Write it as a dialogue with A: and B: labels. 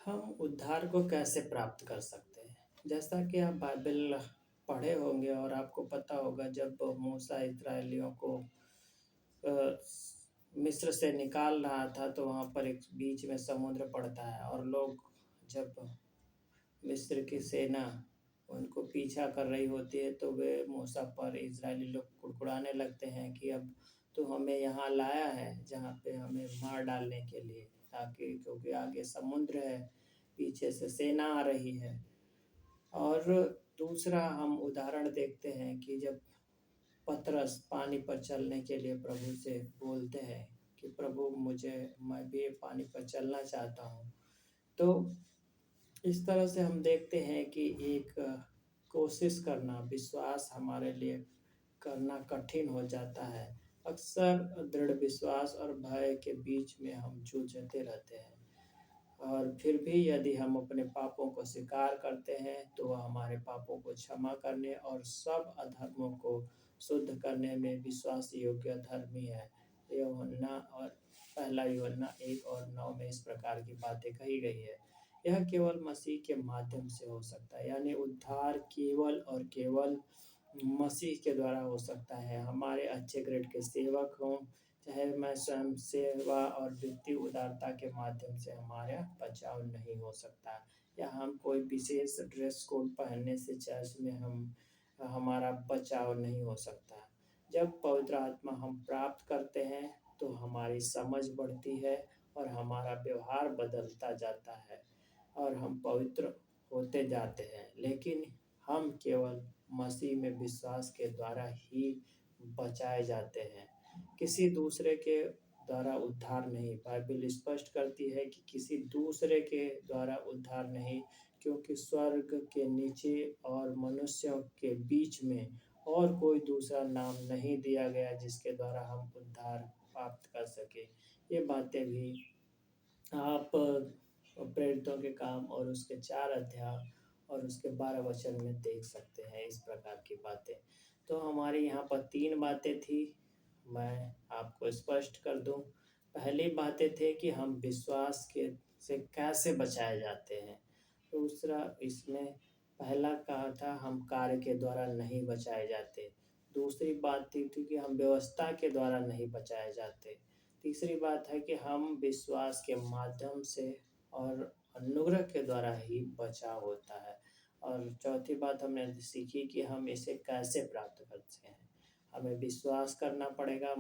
A: हम उद्धार को कैसे प्राप्त कर सकते हैं? जैसा कि आप बाइबल पढ़े होंगे और आपको पता होगा जब मूसा इस्राएलियों को अ, मिस्र से निकाल रहा था तो वहाँ पर एक बीच में समुद्र पड़ता है और लोग जब मिस्र की सेना उनको पीछा कर रही होती है तो वे मूसा पर इस्राएली लोग कुड़कुड़ाने लगते हैं कि अब तू हमें यहाँ लाया है जहाँ पे हमें मार डालने के लिए, ताकि क्योंकि आगे समुद्र है, पीछे से सेना आ रही है। और दूसरा हम उदाहरण देखते हैं कि जब पतरस पानी पर चलने के लिए प्रभु से बोलते हैं कि प्रभु मैं भी पानी पर चलना चाहता हूँ। तो इस तरह से हम देखते हैं कि एक कोशिश करना, विश्वास हमारे लिए करना कठिन हो जाता है। अक्सर दृढ़ विश्वास और भय के बीच में हम जूझते रहते हैं। और फिर भी यदि हम अपने पापों को स्वीकार करते हैं तो वह हमारे पापों को क्षमा करने और सब अधर्मों को शुद्ध करने में विश्वास योग्य धर्मी है। यूहन्ना और पहला यूहन्ना 1 और 9 में इस प्रकार की बातें कही गई है। यह केवल मसीह के माध्यम से हो सकता है, यानी उद्धार केवल और केवल मसीह के द्वारा हो सकता है। हमारे अच्छे ग्रेड के सेवक हों, चाहे मैं स्वयं सेवा और वित्तीय उदारता के माध्यम से हमारा बचाव नहीं हो सकता, या हम कोई विशेष ड्रेस कोड पहनने से चर्च में हमारा बचाव नहीं हो सकता। जब पवित्र आत्मा हम प्राप्त करते हैं तो हमारी समझ बढ़ती है और हमारा व्यवहार बदलता जाता है और हम पवित्र होते जाते हैं। लेकिन हम केवल मसीह में विश्वास के द्वारा ही बचाए जाते हैं, किसी दूसरे के द्वारा उद्धार नहीं। बाइबल स्पष्ट करती है कि किसी दूसरे के द्वारा उद्धार नहीं, क्योंकि स्वर्ग के नीचे और मनुष्यों के बीच में और कोई दूसरा नाम नहीं दिया गया जिसके द्वारा हम उद्धार प्राप्त कर सके। ये बातें भी आप प्रेरितों के काम और उसके 4 अध्याय और उसके 12 वचन में देख सकते हैं इस प्रकार की बातें। तो हमारी यहाँ पर 3 बातें थी, मैं आपको स्पष्ट कर दूँ। पहली बातें थे कि हम विश्वास के से कैसे बचाए जाते हैं। दूसरा इसमें पहला कहा था हम कार्य के द्वारा नहीं बचाए जाते। दूसरी बात थी कि हम व्यवस्था के द्वारा नहीं बचाए जाते। तीसरी बात है कि हम विश्वास के माध्यम से और अनुग्रह के द्वारा ही बचाव होता है। और चौथी बात हमने सीखी कि हम इसे कैसे प्राप्त करते हैं। हमें विश्वास करना पड़ेगा।